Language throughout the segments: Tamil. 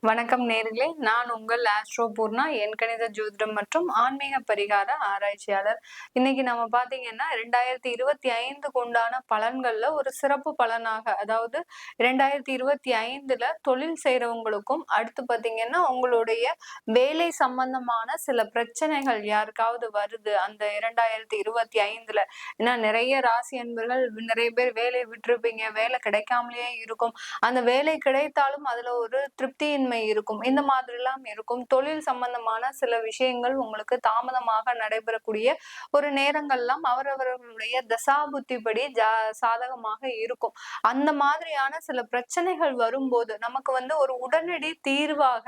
வணக்கம் நேர்களே, நான் உங்கள் ஆஸ்ட்ரோ பூர்ணா, எண்கணித ஜோதிடம் மற்றும் ஆன்மீக பரிகார ஆராய்ச்சியாளர். இன்னைக்கு நம்ம பாத்தீங்கன்னா 2025க்கு உண்டான பலன்கள்ல ஒரு சிறப்பு பலனாக, அதாவது 2025ல தொழில் செய்யறவங்களுக்கும், அடுத்து பாத்தீங்கன்னா உங்களுடைய வேலை சம்பந்தமான சில பிரச்சனைகள் யாருக்காவது வருது அந்த 2025ல. ஏன்னா நிறைய ராசி அன்பர்கள் நிறைய பேர் வேலையை விட்டுருப்பீங்க, வேலை கிடைக்காமலேயே இருக்கும். அந்த வேலை கிடைத்தாலும் அதுல ஒரு திருப்தியின்மை இருக்கும். இந்த மாதிரி எல்லாம் இருக்கும். தொழில் சம்பந்தமான சில விஷயங்கள் உங்களுக்கு தாமதமாக நடைபெறக்கூடிய ஒரு நேரங்கள்லாம் அவரவர்களுடைய தசாபுத்திப்படி சாதகமாக இருக்கும். அந்த மாதிரியான சில பிரச்சனைகள் வரும்போது நமக்கு ஒரு உடனடி தீர்வாக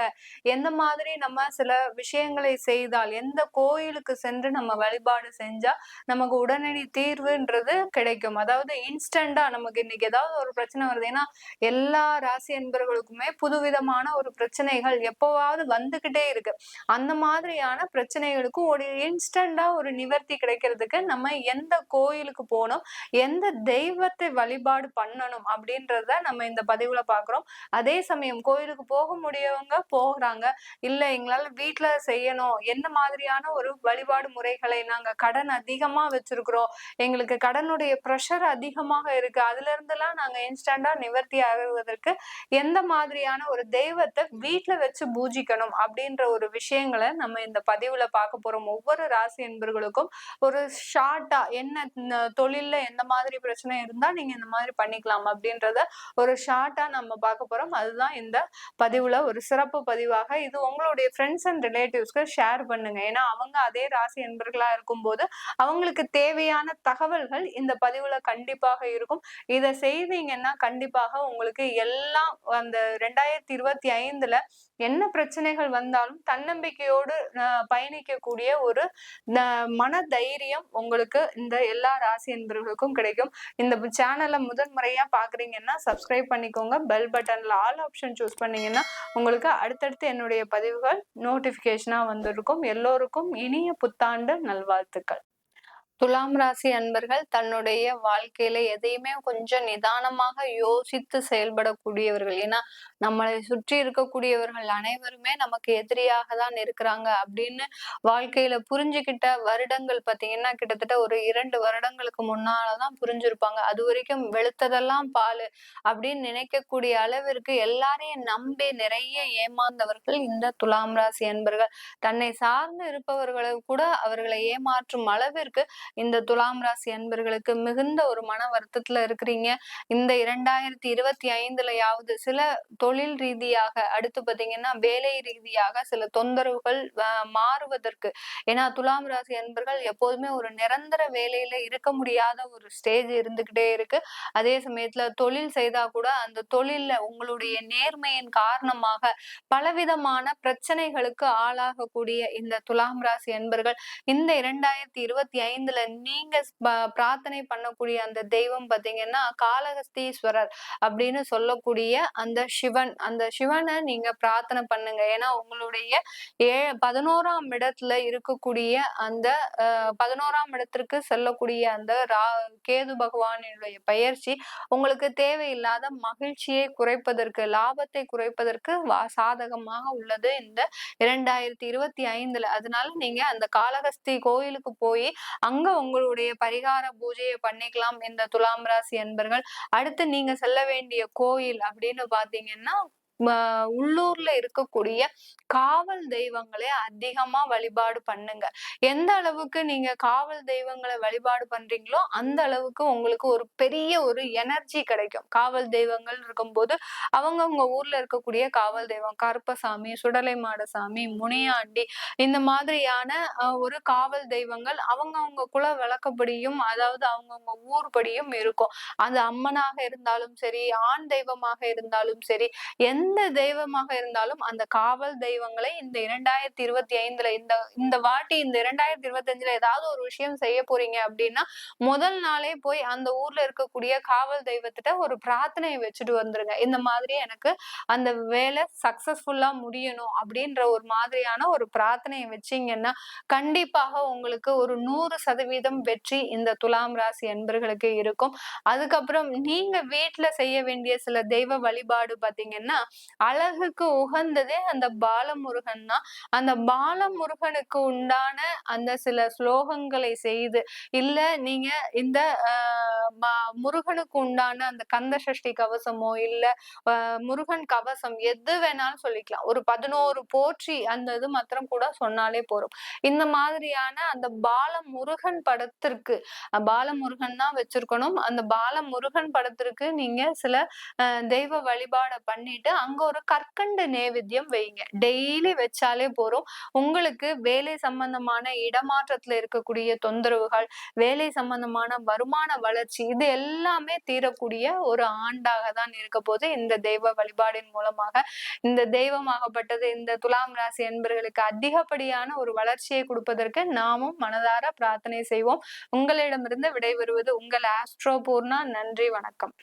எந்த மாதிரி நம்ம சில விஷயங்களை செய்தால், எந்த கோயிலுக்கு சென்று நம்ம வழிபாடு செஞ்சா நமக்கு உடனடி தீர்வுன்றது கிடைக்கும். அதாவது இன்ஸ்டண்டா நமக்கு இன்னைக்கு ஏதாவது ஒரு பிரச்சனை வருது. ஏன்னா எல்லா ராசி என்பர்களுக்குமே புதுவிதமான ஒரு பிரச்சனைகள் எப்பவாவது வந்துகிட்டே இருக்கு. அந்த மாதிரியான பிரச்சனைகளுக்கு ஒரு இன்ஸ்டண்டா ஒரு நிவர்த்தி கிடைக்கிறதுக்கு நம்ம எந்த கோயிலுக்கு போகணும், எந்த தெய்வத்தை வழிபாடு பண்ணணும் அப்படின்றத நம்ம இந்த பதிவுல பாக்குறோம். அதே சமயம் கோயிலுக்கு போக முடியவங்க போகிறாங்க, இல்ல எங்களால வீட்டுல செய்யணும், என்ன மாதிரியான ஒரு வழிபாடு முறைகளை, நாங்க கடன் அதிகமா வச்சிருக்கிறோம், எங்களுக்கு கடனுடைய பிரஷர் அதிகமாக இருக்கு, அதுல இருந்தெல்லாம் நாங்க இன்ஸ்டண்டா நிவர்த்தி ஆகுவதற்கு எந்த மாதிரியான ஒரு தெய்வத்தை வீட்டுல வச்சு பூஜிக்கணும் அப்படின்ற ஒரு விஷயங்களை நம்ம இந்த பதிவுல பார்க்க போறோம். ஒவ்வொரு ராசி என்பர்களுக்கும் ஒரு ஷார்ட்டா என்ன தொழில்ல எந்த மாதிரி பிரச்சனை இருந்தா நீங்க இந்த மாதிரி பண்ணிக்கலாம் அப்படின்றத ஒரு ஷார்ட்டா நம்ம பார்க்க போறோம். அதுதான் இந்த பதிவுல ஒரு சிறப்பு பதிவாக. இது உங்களுடைய ஃப்ரெண்ட்ஸ் அண்ட் ரிலேட்டிவ்ஸ்க்கு ஷேர் பண்ணுங்க. ஏன்னா அவங்க அதே ராசி என்பர்களா இருக்கும்போது அவங்களுக்கு தேவையான தகவல்கள் இந்த பதிவுல கண்டிப்பாக இருக்கும். இதை செய்தீங்கன்னா கண்டிப்பாக உங்களுக்கு எல்லாம் அந்த 2025ல என்ன பிரச்சனைகள் வந்தாலும் தன்னம்பிக்கையோடு பயணிக்கக்கூடிய ஒரு மன தைரியம் உங்களுக்கு இந்த எல்லா ராசி என்பவர்களுக்கும் கிடைக்கும். இந்த சேனலை முதன்முறையா பாக்குறீங்கன்னா சப்ஸ்கிரைப் பண்ணிக்கோங்க. பெல் பட்டன்ல ஆல் ஆப்ஷன் சூஸ் பண்ணீங்கன்னா உங்களுக்கு அடுத்தடுத்து என்னுடைய பதிவுகள் நோட்டிபிகேஷனா வந்திருக்கும். எல்லோருக்கும் இனிய புத்தாண்டு நல்வாழ்த்துக்கள். துலாம் ராசி அன்பர்கள் தன்னுடைய வாழ்க்கையில எதையுமே கொஞ்சம் நிதானமாக யோசித்து செயல்படக்கூடியவர்கள். ஏன்னா நம்மளை சுற்றி இருக்கக்கூடியவர்கள் அனைவருமே நமக்கு எதிரியாக தான் இருக்கிறாங்க அப்படின்னு வாழ்க்கையில புரிஞ்சுக்கிட்ட வருடங்கள் பாத்தீங்கன்னா கிட்டத்தட்ட ஒரு 2 வருடங்களுக்கு முன்னாலதான் புரிஞ்சிருப்பாங்க. அது வரைக்கும் வெளுத்ததெல்லாம் பாலு அப்படின்னு நினைக்கக்கூடிய அளவிற்கு எல்லாரையும் நம்பி நிறைய ஏமாந்தவர்கள் இந்த துலாம் ராசி அன்பர்கள். தன்னை சார்ந்து இருப்பவர்களை கூட அவர்களை ஏமாற்றும் அளவிற்கு இந்த துலாம் ராசி அன்பர்களுக்கு மிகுந்த ஒரு மன வருத்தத்துல இருக்கிறீங்க. இந்த 2025லயாவது சில தொழில் ரீதியாக, அடுத்து பாத்தீங்கன்னா வேலை ரீதியாக சில தொந்தரவுகள் மாறுவதற்கு. ஏன்னா துலாம் ராசி அன்பர்கள் எப்போதுமே ஒரு நிரந்தர வேலையில இருக்க முடியாத ஒரு ஸ்டேஜ் இருந்துகிட்டே இருக்கு. அதே சமயத்துல தொழில் செய்தா கூட அந்த தொழில்ல உங்களுடைய நேர்மையின் காரணமாக பலவிதமான பிரச்சனைகளுக்கு ஆளாகக்கூடிய இந்த துலாம் ராசி அன்பர்கள் இந்த 2025ல நீங்க பிரார்த்தனை பண்ணக்கூடிய அந்த தெய்வம் பாத்தீங்கன்னா காளஹஸ்தீஸ்வரர் அப்படின்னு சொல்லக்கூடிய அந்த சிவன். அந்த சிவனை நீங்க பிரார்த்தனை பண்ணுங்க. ஏன்னா உங்களுடைய 11ஆம் இடத்துல இருக்கக்கூடிய அந்த 11ஆம் இடத்திற்கு செல்லக்கூடிய அந்த கேது பகவானுடைய பயிற்சி உங்களுக்கு தேவையில்லாத மகிழ்ச்சியை குறைப்பதற்கு, லாபத்தை குறைப்பதற்கு சாதகமாக உள்ளது இந்த 2025ல. அதனால நீங்க அந்த காளஹஸ்தி கோயிலுக்கு போய் அங்க உங்களுடைய பரிகார பூஜையை பண்ணிக்கலாம் இந்த துலாம் ராசி அன்பர்கள். அடுத்து நீங்க செல்ல வேண்டிய கோயில் அப்படின்னு பாத்தீங்கன்னா உள்ளூர்ல இருக்கக்கூடிய காவல் தெய்வங்களை அதிகமா வழிபாடு பண்ணுங்க. எந்த அளவுக்கு நீங்க காவல் தெய்வங்களை வழிபாடு பண்றீங்களோ அந்த அளவுக்கு உங்களுக்கு ஒரு பெரிய ஒரு எனர்ஜி கிடைக்கும். காவல் தெய்வங்கள் இருக்கும்போது அவங்கவுங்க ஊர்ல இருக்கக்கூடிய காவல் தெய்வம் கருப்பசாமி, சுடலை மாடசாமி, முனியாண்டி, இந்த மாதிரியான ஒரு காவல் தெய்வங்கள் அவங்கவுங்க குல விளக்கப்படியும், அதாவது அவங்கவுங்க ஊர்படியும் இருக்கும். அது அம்மனாக இருந்தாலும் சரி, ஆண் தெய்வமாக இருந்தாலும் சரி, எந்த தெய்வமாக இருந்தாலும் அந்த காவல் தெய்வங்களை இந்த 2025ல இந்த வாட்டி இந்த 2025ல ஏதாவது ஒரு விஷயம் செய்ய போறீங்க அப்படின்னா முதல் நாளே போய் அந்த ஊர்ல இருக்கக்கூடிய காவல் தெய்வத்திட்ட ஒரு பிரார்த்தனையை வச்சுட்டு வந்துருங்க. இந்த மாதிரி எனக்கு அந்த வேலை சக்சஸ்ஃபுல்லா முடியணும் அப்படின்ற ஒரு மாதிரியான ஒரு பிரார்த்தனையை வச்சீங்கன்னா கண்டிப்பாக உங்களுக்கு ஒரு 100% வெற்றி இந்த துலாம் ராசி அன்பர்களுக்கு இருக்கும். அதுக்கப்புறம் நீங்க வீட்டுல செய்ய வேண்டிய சில தெய்வ வழிபாடு பாத்தீங்கன்னா அழகுக்கு உகந்ததே அந்த பாலமுருகன் தான். அந்த பாலமுருகனுக்கு உண்டான அந்த சில ஸ்லோகங்களை செய்து, இல்ல நீங்க இந்த முருகனுக்கு உண்டான அந்த கந்த சஷ்டி கவசமோ, இல்ல முருகன் கவசம் எது வேணாலும் சொல்லிக்கலாம். ஒரு 11 போற்றி அந்த இது மாத்திரம் கூட சொன்னாலே போதும். இந்த மாதிரியான அந்த பாலமுருகன் படத்திற்கு பாலமுருகன் தான் வச்சிருக்கணும். அந்த பாலமுருகன் படத்திற்கு நீங்க சில தெய்வ வழிபாட பண்ணிட்டு அங்க ஒரு கற்கண்டு நேவேத்தியம் வைங்க. டெய்லி வச்சாலே போதும். உங்களுக்கு வேலை சம்பந்தமான இடமாற்றத்துல இருக்கக்கூடிய தொந்தரவுகள், வேலை சம்பந்தமான வருமான வளர்ச்சி இது எல்லாமே தீரக்கூடிய ஒரு ஆண்டாக தான் இருக்க போது இந்த தெய்வ வழிபாடின் மூலமாக. இந்த தெய்வமாகப்பட்டது இந்த துலாம் ராசி என்பர்களுக்கு அதிகப்படியான ஒரு வளர்ச்சியை கொடுப்பதற்கு நாமும் மனதார பிரார்த்தனை செய்வோம். உங்களிடமிருந்து விடைபெறுவது உங்கள் ஆஸ்ட்ரோ பூர்ணா. நன்றி, வணக்கம்.